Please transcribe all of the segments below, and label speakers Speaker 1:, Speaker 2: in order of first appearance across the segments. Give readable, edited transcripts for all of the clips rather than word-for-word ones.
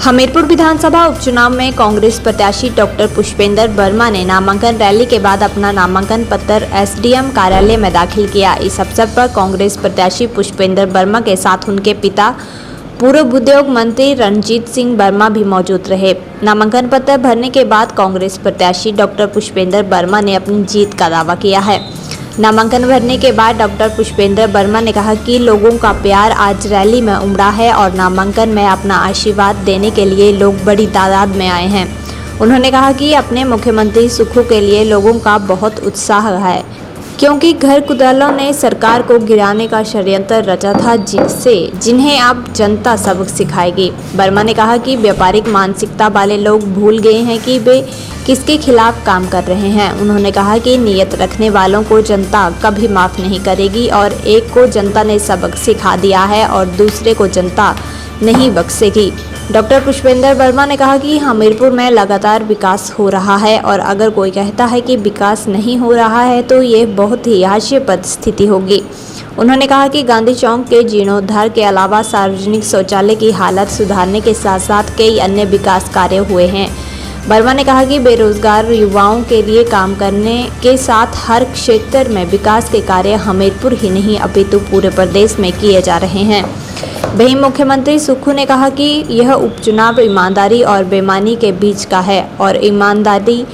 Speaker 1: हमीरपुर विधानसभा उपचुनाव में कांग्रेस प्रत्याशी डॉक्टर पुष्पेंद्र वर्मा ने नामांकन रैली के बाद अपना नामांकन पत्र एसडीएम कार्यालय में दाखिल किया। इस अवसर पर कांग्रेस प्रत्याशी पुष्पेंद्र वर्मा के साथ उनके पिता पूर्व उद्योग मंत्री रणजीत सिंह वर्मा भी मौजूद रहे। नामांकन पत्र भरने के बाद कांग्रेस प्रत्याशी डॉक्टर पुष्पेंद्र वर्मा ने अपनी जीत का दावा किया है। नामांकन भरने के बाद डॉक्टर पुष्पेंद्र वर्मा ने कहा कि लोगों का प्यार आज रैली में उमड़ा है और नामांकन में अपना आशीर्वाद देने के लिए लोग बड़ी तादाद में आए हैं। उन्होंने कहा कि अपने मुख्यमंत्री सुखू के लिए लोगों का बहुत उत्साह है, क्योंकि घर कुदालों ने सरकार को गिराने का षड्यंत्र रचा था, जिन्हें अब जनता सबक सिखाएगी। वर्मा ने कहा कि व्यापारिक मानसिकता वाले लोग भूल गए हैं कि वे किसके खिलाफ काम कर रहे हैं। उन्होंने कहा कि नियत रखने वालों को जनता कभी माफ़ नहीं करेगी और एक को जनता ने सबक सिखा दिया है और दूसरे को जनता नहीं बख्शेगी। डॉक्टर पुष्पेंद्र वर्मा ने कहा कि हमीरपुर में लगातार विकास हो रहा है और अगर कोई कहता है कि विकास नहीं हो रहा है तो ये बहुत ही हास्यास्पद स्थिति होगी। उन्होंने कहा कि गांधी चौक के जीर्णोद्धार के अलावा सार्वजनिक शौचालय की हालत सुधारने के साथ साथ कई अन्य विकास कार्य हुए हैं। वर्मा ने कहा कि बेरोजगार युवाओं के लिए काम करने के साथ हर क्षेत्र में विकास के कार्य हमीरपुर ही नहीं अपितु पूरे प्रदेश में किए जा रहे हैं। वहीं मुख्यमंत्री सुखू ने कहा कि यह उपचुनाव ईमानदारी और बेईमानी के बीच का है और ईमानदारी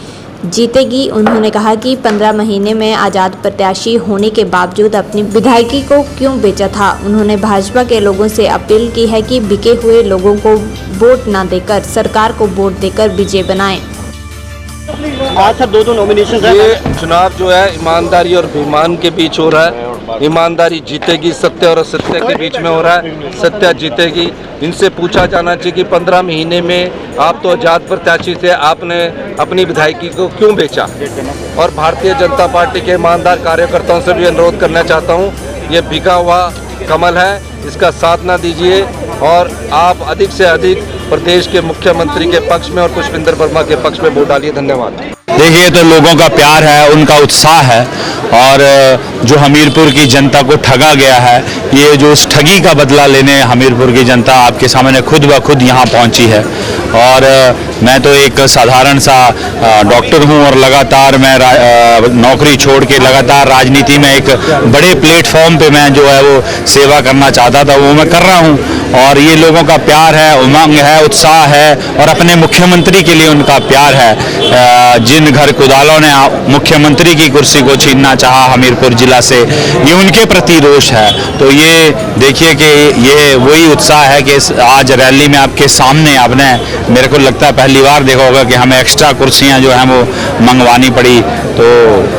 Speaker 1: जीतेगी। उन्होंने कहा कि 15 महीने में आज़ाद प्रत्याशी होने के बावजूद अपनी विधायकी को क्यों बेचा था। उन्होंने भाजपा के लोगों से अपील की है कि बिके हुए लोगों को वोट न देकर सरकार को वोट देकर विजय बनाएं।
Speaker 2: आज सर दो नॉमिनेशन है।
Speaker 3: ये चुनाव जो है ईमानदारी और बेईमान के बीच हो रहा है। ईमानदारी जीतेगी, सत्य और असत्य के बीच में हो रहा है। सत्य जीतेगी। इनसे पूछा जाना चाहिए कि 15 महीने में आप तो आज़ाद प्रत्याशी थे, आपने अपनी विधायकी को क्यों बेचा। और भारतीय जनता पार्टी के ईमानदार कार्यकर्ताओं से भी अनुरोध करना चाहता हूँ, ये बिका हुआ कमल है, इसका साथ ना दीजिए और आप अधिक से अधिक प्रदेश के मुख्यमंत्री के पक्ष में और पुष्पेंद्र वर्मा के पक्ष में वोट डालिए। धन्यवाद।
Speaker 4: देखिए, तो लोगों का प्यार है, उनका उत्साह है और जो हमीरपुर की जनता को ठगा गया है, ये जो उस ठगी का बदला लेने हमीरपुर की जनता आपके सामने खुद ब खुद यहाँ पहुँची है। और मैं तो एक साधारण सा डॉक्टर हूँ और लगातार मैं नौकरी छोड़ के लगातार राजनीति में एक बड़े प्लेटफॉर्म पे मैं जो है वो सेवा करना चाहता था, वो मैं कर रहा हूँ। और ये लोगों का प्यार है, उमंग है, उत्साह है और अपने मुख्यमंत्री के लिए उनका प्यार है। जिन घर कुदालों ने मुख्यमंत्री की कुर्सी को छीनना चाहा हमीरपुर जिला से, ये उनके प्रति रोष है। तो ये देखिए कि ये वही उत्साह है कि आज रैली में आपके सामने आपने, मेरे को लगता है पहली बार देखा होगा कि हमें एक्स्ट्रा कुर्सियां जो हैं वो मंगवानी पड़ी। तो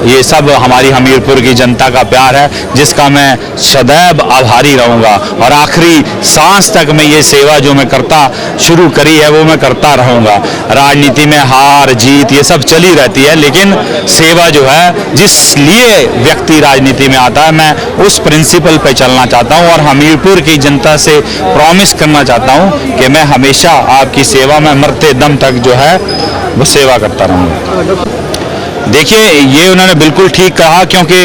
Speaker 4: ये सब हमारी हमीरपुर की जनता का प्यार है, जिसका मैं सदैव आभारी रहूँगा और आखिरी सांस तक मैं ये सेवा जो मैं करता शुरू करी है वो मैं करता रहूँगा। राजनीति में हार जीत ये सब चली रहती है, लेकिन सेवा जो है, जिस लिए व्यक्ति राजनीति में आता है, मैं उस प्रिंसिपल पे चलना चाहता हूँ और हमीरपुर की जनता से प्रॉमिस करना चाहता हूँ कि मैं हमेशा आपकी सेवा में मरते दम तक जो है वो सेवा करता रहूँगा। देखिए, ये उन्होंने बिल्कुल ठीक कहा, क्योंकि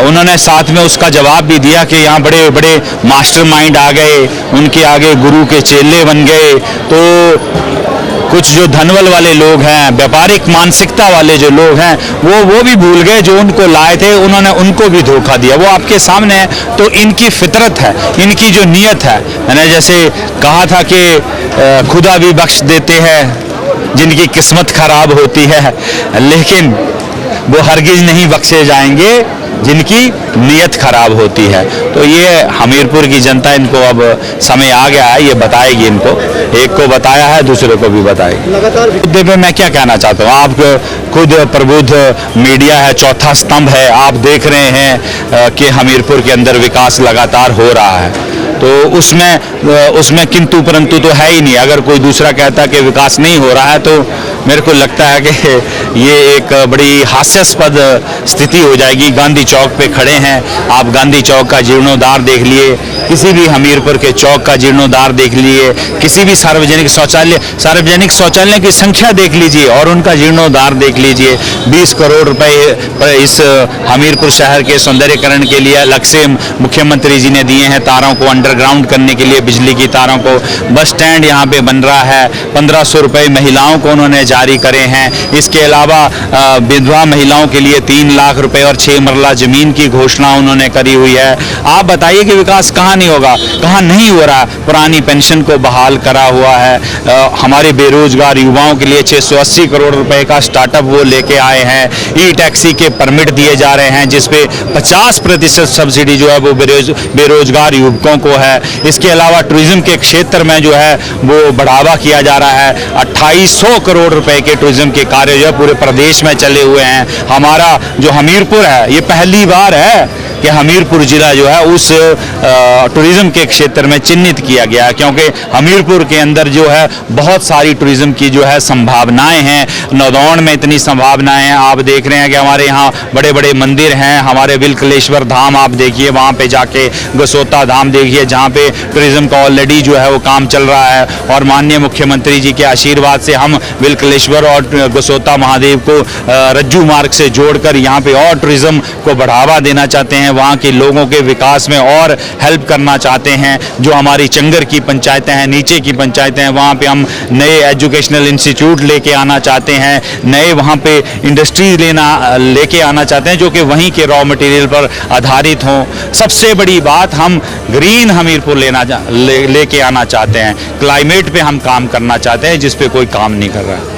Speaker 4: उन्होंने साथ में उसका जवाब भी दिया कि यहाँ बड़े बड़े मास्टरमाइंड आ गए, उनके आगे गुरु के चेले बन गए। तो कुछ जो धनबल वाले लोग हैं, व्यापारिक मानसिकता वाले जो लोग हैं, वो भी भूल गए, जो उनको लाए थे उन्होंने उनको भी धोखा दिया। वो आपके सामने है। तो इनकी फितरत है, इनकी जो नीयत है, मैंने जैसे कहा था कि खुदा भी बख्श देते हैं जिनकी किस्मत खराब होती है, लेकिन वो हरगिज नहीं बख्शे जाएंगे जिनकी नीयत खराब होती है। तो ये हमीरपुर की जनता, इनको अब समय आ गया है, ये बताएगी इनको। एक को बताया है, दूसरे को भी बताएगी। मुद्दे पे मैं क्या कहना चाहता हूँ, आप खुद प्रबुद्ध मीडिया है, चौथा स्तंभ है, आप देख रहे हैं कि हमीरपुर के अंदर विकास लगातार हो रहा है। तो उसमें किंतु परंतु तो है ही नहीं। अगर कोई दूसरा कहता कि विकास नहीं हो रहा है तो मेरे को लगता है कि ये एक बड़ी हास्यास्पद स्थिति हो जाएगी। गांधी चौक पे खड़े हैं, आप गांधी चौक का जीर्णोद्धार देख लिए, किसी भी हमीरपुर के चौक का जीर्णोद्धार देख लिए, किसी भी सार्वजनिक शौचालय की संख्या देख लीजिए और उनका जीर्णोद्धार देख लीजिए। 20 करोड़ रुपए इस हमीरपुर शहर के सौंदर्यीकरण के लिए अलग से मुख्यमंत्री जी ने दिए हैं, तारों को अंडरग्राउंड करने के लिए, बिजली की तारों को। बस स्टैंड यहाँ पे बन रहा है, 1500 रुपए महिलाओं को उन्होंने जारी करे हैं। इसके अलावा विधवा महिलाओं के लिए 3 लाख रुपए और 6 मरला जमीन की घोषणा उन्होंने करी हुई है। आप बताइए कि विकास कहाँ नहीं होगा, कहाँ नहीं हो रहा। पुरानी पेंशन को बहाल करा हुआ है, हमारे बेरोजगार युवाओं के लिए 680 करोड़ रुपए का स्टार्टअप वो लेके आए हैं। ई टैक्सी के परमिट दिए जा रहे हैं जिसपे 50% सब्सिडी जो है वो बेरोजगार युवकों को है। इसके अलावा टूरिज्म के क्षेत्र में जो है वो बढ़ावा किया जा रहा है। 2800 करोड़ रुपए के टूरिज्म के कार्य जो है पूरे प्रदेश में चले हुए हैं। हमारा जो हमीरपुर है, ये पहली बार है कि हमीरपुर जिला जो है उस टूरिज्म के क्षेत्र में चिन्हित किया गया है, क्योंकि हमीरपुर के अंदर जो है बहुत सारी टूरिज्म की जो है संभावनाएं हैं। नौदौन में इतनी संभावनाएं हैं। आप देख रहे हैं कि हमारे यहाँ बड़े बड़े मंदिर हैं। हमारे बिलकलेश्वर धाम आप देखिए, वहाँ पे जाके गसोता धाम देखिए, जहाँ पे टूरिज्म का ऑलरेडी जो है वो काम चल रहा है। और माननीय मुख्यमंत्री जी के आशीर्वाद से हम बिलकलेश्वर और गसोता महादेव को रज्जू मार्ग से जोड़कर यहाँ पे और टूरिज्म को बढ़ावा देना चाहते हैं, वहाँ के लोगों के विकास में और हेल्प करना चाहते हैं। जो हमारी चंगर की पंचायतें हैं, नीचे की पंचायतें हैं, वहाँ पे हम नए एजुकेशनल इंस्टीट्यूट लेके आना चाहते हैं, नए वहाँ पे इंडस्ट्रीज लेके आना चाहते हैं जो कि वहीं के रॉ मटेरियल पर आधारित हों। सबसे बड़ी बात, हम ग्रीन हमीरपुर लेके आना चाहते हैं। क्लाइमेट पे हम काम करना चाहते हैं जिस पे कोई काम नहीं कर रहा है।